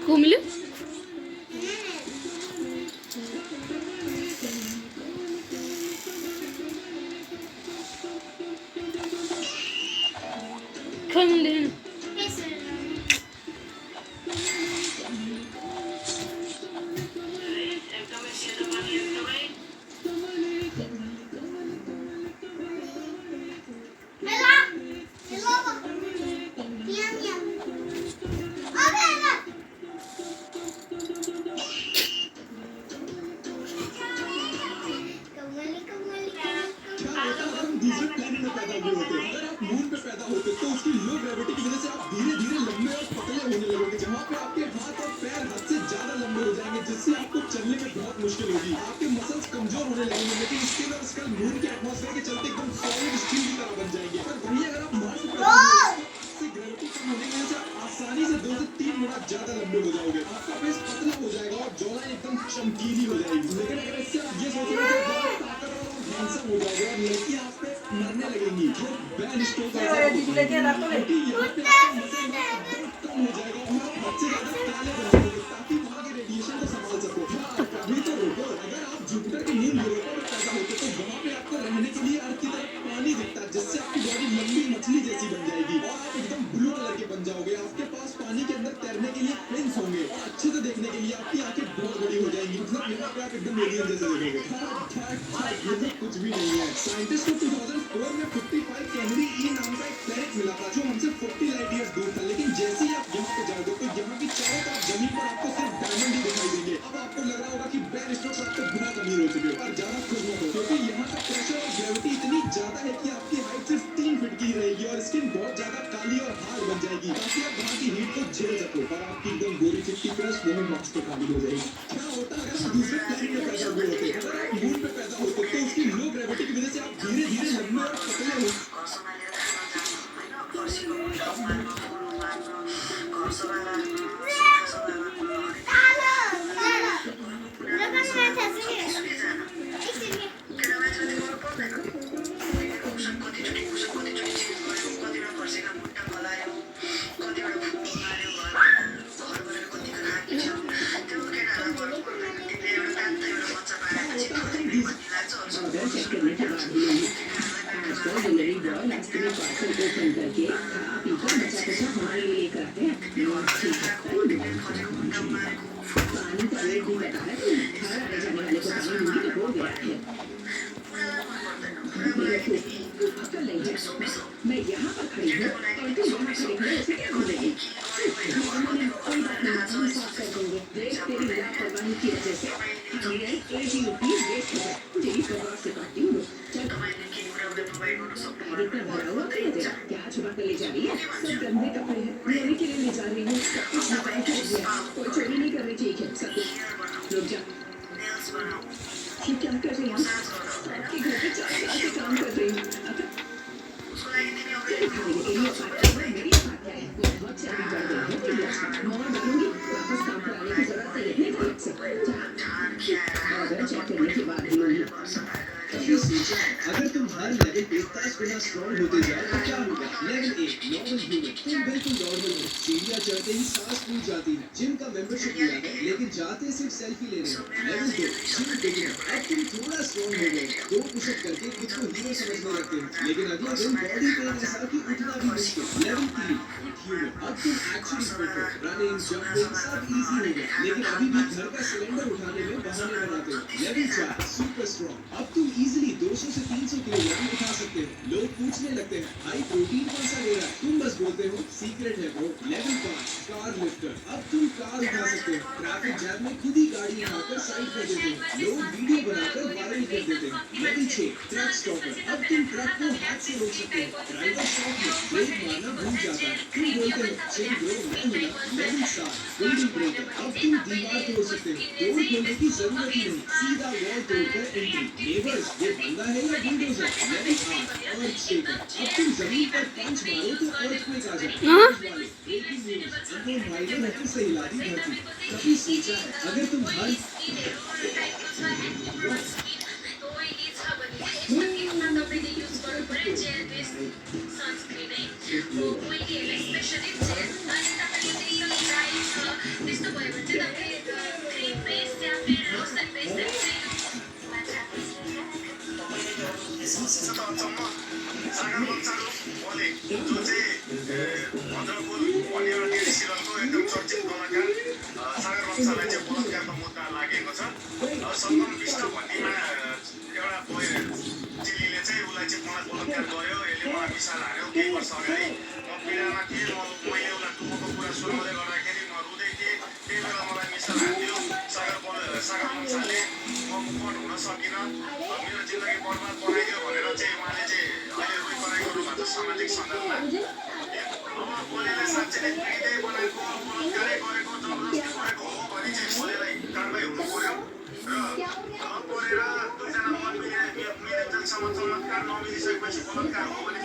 Kumlu? Kumlu. ऊर्जा है। अगर तुम हर लेवल पे 10 गुना स्ट्रॉन्ग होते जाओ तो क्या होगा? लेवल 1 नॉर्मल ह्यूमन, तुम बिल्कुल नॉर्मल हो, सीढ़ियां चढ़ते ही सांस फूल जाती है, जिम का मेंबरशिप लिया है लेकिन जाते सिर्फ सेल्फी लेने हो। लेवल 2 जिम बिगिनर, अब तुम थोड़ा स्ट्रॉन्ग हो गए, 2 पुशअप करके खुद को हीरो समझने लगते हो, लेकिन अगले दिन बॉडी पेन ऐसा कि उठना भी मुश्किल। लेवल 3 ह्यूमन, अब तुम एक्चुअली फिट हो, रनिंग जंपिंग सब इजी हो गया, लेकिन अभी भी घर का सिलेंडर उठाने में बहाने बनाते हो। लेवल 4 सुपर स्ट्रॉन्ग, अब तुम इजीली 200 से 300 किलोग्राम उठा सकते हो। लोग पूछने लगते हैं भाई प्रोटीन कौन सा ले रहा है, तुम बस बोलते हो सीक्रेट है ब्रो। लेवल 5 कार लिफ्टर, अब तुम कार उठा सकते हो, ट्रैफिक जैम में खुद ही गाड़ी उठाकर साइड कर देते हो, लोग वीडियो बनाकर वायरल कर देते हैं। लेवल 6 ट्रक स्टॉपर, अब तुम ट्रक को हाथ से रोक सकते हो, ड्राइवर शॉप में ब्रेक मारना भूल जाता है, तुम बोलते हो चिल ब्रो मैं हूं ना। लेवल 7 बिल्डिंग ब्रेकर, अब तुम दीवार तोड़ सकते हो, डोर खोलने की जरूरत ही नहीं, सीधा वॉल तोड़कर एंट्री। नेबर्स ये बंदा है या बुलडोजर। लेवल 8 अर्थ शेकर, अब तुम जमीन पर पंच मारो तो अर्थक्वेक आ जाए। हाँ? ब्रेकिंग न्यूज, अननोन भाई ने नजर से हिला दी धरती। कभी सोचा है अगर तुम हर सागर बच्चाहरू बोले जो चाहिँ भद्रपुर वन्यवटी सिरलको एकदम चर्चित कलाकार सागर बच्चालाई चाहिँ बलात्कारको मुद्दा लागेको छ। सङ्गम विष्ट भन्नेमा एउटा चिलीले चाहिँ उसलाई चाहिँ मलाई बलात्कार गर्यो, यसले मलाई मिसाल हान्यो। केही वर्ष अगाडि म पीडामा थिएँ, मैले उसलाई दुःखको कुरा सुनाउँदै गर्दाखेरि म रुँदै थिएँ, त्यही बेला मलाई मिसाल हान्थ्यो। सागर बच्चाले म मुखबाट हुन सकिनँ, मेरो जिन्दगी बर्बाद बनाइदियो भनेर चाहिँ उहाँले चाहिँ अहिले रोइपराइ गर्नुभएको छ सामाजिक सञ्जालमा। अब बोलेले साँच्चै नै पीडितै बनाएको, बलात्कारै गरेको, जबरजस्ती गरेको हो भने चाहिँ बोलेलाई कारबाही हुनु पर्यो र नपरेर दुईजना मन मिलेन्जेलसम्म चमत्कार नमिलिसकेपछि बलात्कार हो भने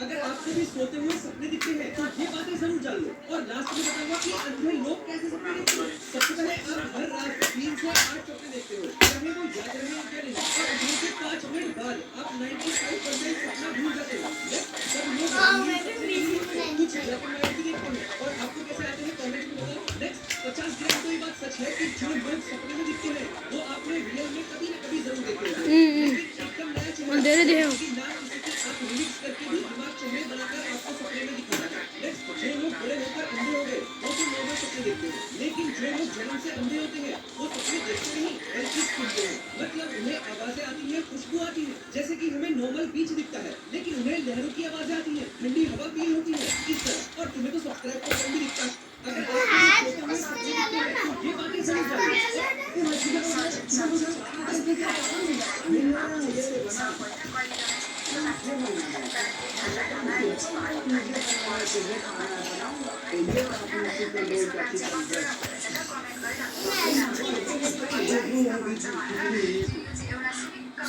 अगर आपको भी सोते हुए सपने दिखते हैं तो ये बातें जरूर जान लो। और लास्ट में बताऊंगा कि अंधे लोग कैसे सपने देखते हैं। सबसे पहले आप हर रात 3 से 8 सपने देखते हो, चाहे वो याद रहे या नहीं। और उठने के 5 मिनट बाद आप 95% सपना भूल जाते हो। सब लोग कुछ ब्लैक एंड व्हाइट भी देखते हैं। और आपको कैसे आते हैं कमेंट में बताओ। नेक्स्ट 50 ग्राम तो ये बात सच है कि जो लोग सपने में दिखते हैं वो आपने रियल में कभी ना कभी जरूर देखे हैं। एकदम नया चीज दे दे आप रिमिक्स करके भी दिमाग चुम्बे बनाकर आपको सपने में दिखाना है। नेक्स्ट जो लोग बड़े होकर अंधे हो गए वो तो नॉर्मल सपने देखते हैं, लेकिन जो लोग जन्म से अंधे होते हैं वो सपने देखते नहीं बल्कि सुनते हैं। मतलब उन्हें आवाजें आती हैं, खुशबू आती है, जैसे कि हमें नॉर्मल बीच दिखता है, लेकिन उन्हें लहरों की आवाजें आती हैं, ठंडी हवा फील होती है इस तरह। और तुम्हें तो सब्सक्राइब का बटन भी दिखता है। अगर आप सोते हुए सपने देखते हैं तो ये बातें समझ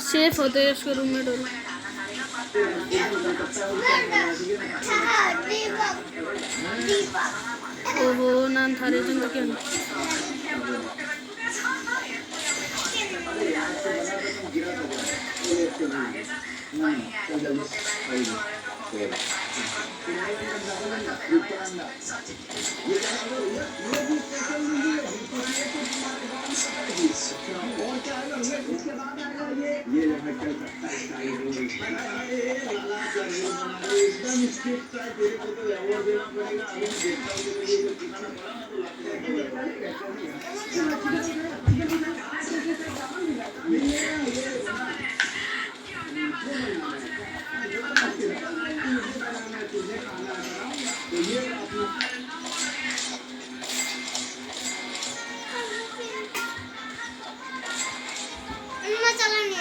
सेफ होते हैं उसके रूम में डोर। ओहो नाम थारे चंद्र क्या ला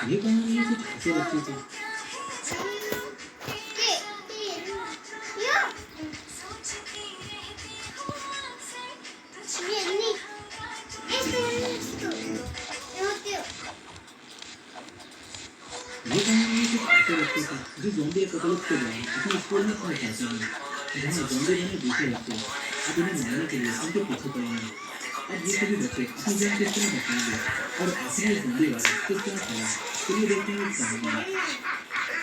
ये कहानी है कुछ ऐसे बच्चे थे ये कहानी है कुछ ऐसे बच्चे थे जो ज़ॉम्बी एपोकैलिप्स के दौरान अपने स्कूल में पहुंच जाते हैं जहां ज़ॉम्बी बने दूसरे बच्चे अब इन्हें मारने के लिए उनके पीछे पड़ेंगे। अब ये सभी बच्चे अपनी जान किस तरह बचाएंगे और आखिर ये ज़ॉम्बी वायरस किस तरह फैला, चलिए देखते हैं इस कहानी में।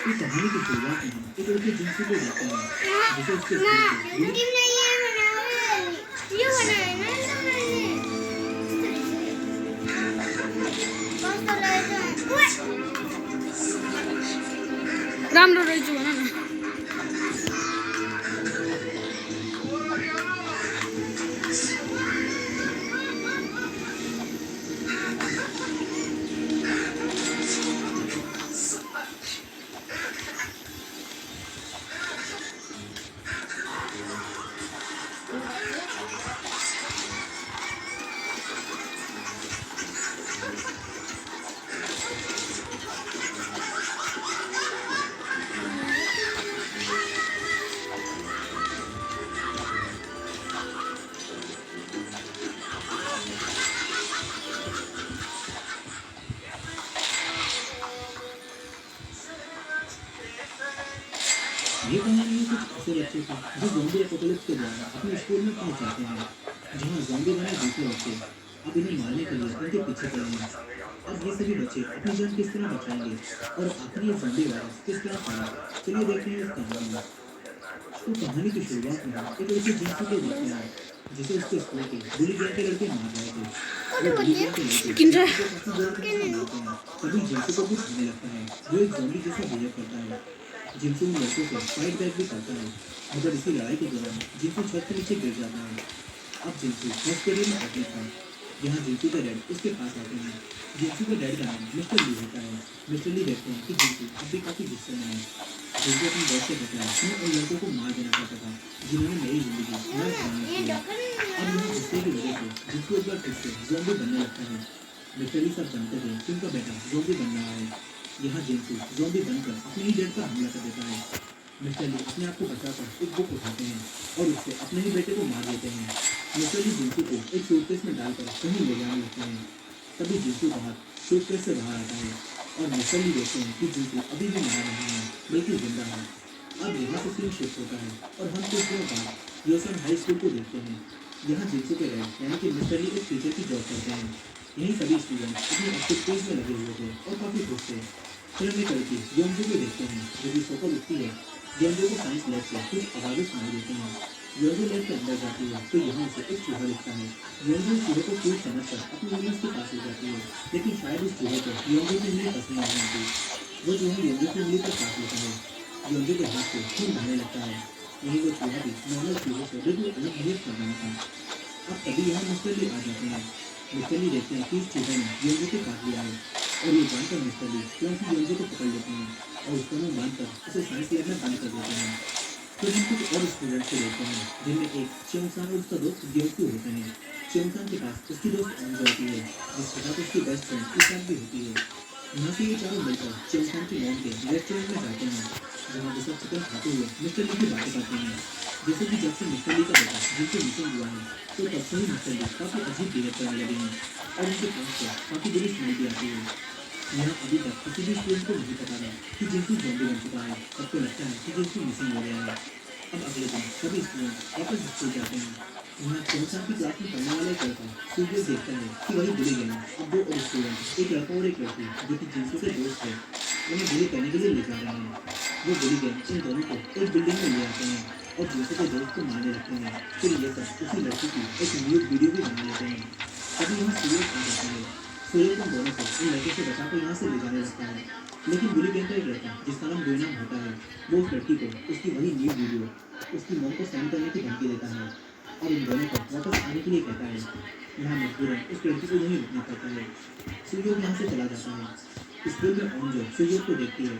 इस कहानी की शुरुआत में हम एक लड़के जिनसे को जाते हैं जिसे उसके स्कूल के राम्रो रहेछ भन न ये कहानी है कुछ ऐसे बच्चे थे जो ज़ॉम्बी एपोकैलिप्स के दौरान अपने स्कूल में पहुंच जाते हैं जहां ज़ॉम्बी बने दूसरे बच्चे अब इन्हें मारने के लिए उनके पीछे पड़ेंगे। अब ये सभी बच्चे अपनी जान किस तरह बचाएंगे और आखिर ये ज़ॉम्बी वायरस किस तरह फैला, चलिए देखते हैं इस कहानी में। तो कहानी की शुरुआत में एक लड़के जिनसे को देखते हैं जिसे उसके स्कूल के बुली गैंग के लड़के मार रहे थे। वो बुली गैंग के लड़के किन रे? जिसे अपनी गोली के साथ मारते हैं तभी जिनसे को कुछ होने लगता है जो एक ज़ॉम्बी जैसा बिहेव करता है। जिनसे उन लड़कों से फाइट बैक भी करता है मगर इसी लड़ाई के दौरान जिनसे छत के नीचे गिर जाता है। अब जिनसे हॉस्पिटल में आते था जहाँ जिंसू के डैड उसके पास आते हैं। जिंसू के डैड का नाम मिस्टर ली होता है। मिस्टर ली देखते हैं कि जिंसू अब भी काफ़ी गुस्से में है। जिंसू अपने बॉस से कहता है मैं उन लड़कों को मार देना चाहता था जिन्होंने मेरी जिंदगी नर्क बनाने की। अब यहाँ गुस्से की वजह से जिंसू एक बार फिर से ज़ॉम्बी बनने लगता है। मिस्टर ली सब जानते थे कि उनका बेटा ज़ॉम्बी बन रहा है। यहाँ जिंसू ज़ॉम्बी बनकर अपने ही डैड पर हमला कर देता है। मिस्टर ली अपने आप को बचाकर एक बुक उठाते हैं और उससे अपने ही बेटे को मार देते हैं। मिस्टर ली जिंसू को एक सूटकेस में डालकर कहीं ले जाने लगते हैं। तभी जिंसू बाहर सूटकेस से बाहर आता है और मिस्टर ली देखते हैं कि जिंसू अभी भी मरा नहीं है बल्कि जिंदा है। अब यहाँ से सीन शिफ्ट होता है और हम कुछ दिनों बाद योसन हाई स्कूल को देखते हैं। यहाँ जिंसू के डैड यानी कि मिस्टर ली एक टीचर की जॉब करते हैं। यहीं सभी स्टूडेंट अपनी एक्टिविटीज में लगे हुए थे और काफ़ी खुश थे। फिर हम एक लड़की योंजू को देखते हैं जो कि सोकर उठती है। योंजू को साइंस लैब से कुछ आवाज़ें सुनाई देती हैं। योंजू लैब के अंदर जाती है तो यहाँ से एक चूहा दिखता है। योंजू चूहे को क्यूट समझकर अपनी यूनिस के पास ले जाती है लेकिन शायद उस चूहे को योंजू की उंगली पसंद नहीं आती। वो चूहा योंजू की उंगली पर काट लेता है। योंजू के हाथ से खून बहने लगता है। यही वो चूहा भी नॉर्मल चूहे से बिल्कुल अलग बिहेव कर रहा था। अब तभी यहाँ मिस्टर ली आ जाते हैं। मिस्टर ली देखते हैं कि इस चूहे ने योंजू को काट लिया है और ये जानकर मिस्टर ली तुरंत ही योंजू को पकड़ लेते हैं और उसका मुंह बांधकर उसे साइंस लैब में बंद कर देते हैं। फिर हम कुछ और स्टूडेंट्स को देखते हैं जिनमें एक चेंगसान और उसका दोस्त ग्योकू होते हैं। चेंगसान के पास उसकी दोस्त अंजू होती है जिसके साथ उसकी बेस्ट फ्रेंड इसाक भी होती है। यहाँ से ये चारों मिलकर चेंगसान की मॉम के रेस्टोरेंट में जाते हैं जहाँ वो सब चिकन खाते हुए मिस्टर ली की बातें करते हैं। जैसे कि जब से मिस्टर ली का बेटा जिनको मिसिंग हुआ है तो तब से ही मिस्टर ली काफ़ी अजीब बिहेव करने लगे हैं और उनके पास से काफ़ी बुरी स्मेल भी आती है। यहाँ अभी तक किसी भी स्टूडेंट को नहीं पता है कि जिंकू ज़ॉम्बी बन चुका है। सबको लगता है कि जिंकू मिसिंग हो गया है। अब अगले दिन सभी स्टूडेंट वापस स्कूल जाते हैं। यहाँ चौंसा की क्लास में पढ़ने वाला एक लड़का सूर्य देखता है कि वही बुली गए अब दो और स्टूडेंट एक लड़का और एक लड़की जो कि जिंकू के दोस्त है उन्हें बुली करने के लिए ले जा रहे हैं। वो बुली गए इन दोनों को एक बिल्डिंग में ले आते हैं और जिंकू के दोस्त को मारने लगते हैं। फिर ये सब उसी लड़की की एक न्यूज़ वीडियो भी बना लेते हैं। तभी यहाँ सूर्य आ जाता है। सूर्य उन दोनों को इन लड़के से बचाकर यहाँ से ले जाने लगता है। लेकिन बुली गैंग का एक लड़का जिसका नाम गुइनाम होता है वो उस लड़की को उसकी वही न्यूज़ वीडियो उसकी मॉम को सेंड करने की धमकी देता है और इन दोनों को वापस आने के लिए कहता है। यहाँ मजबूरन उस लड़की को यहीं रुकना पड़ता है। सूर्य यहाँ से चला जाता है। स्कूल में ऑन जो सूर्य को देखती है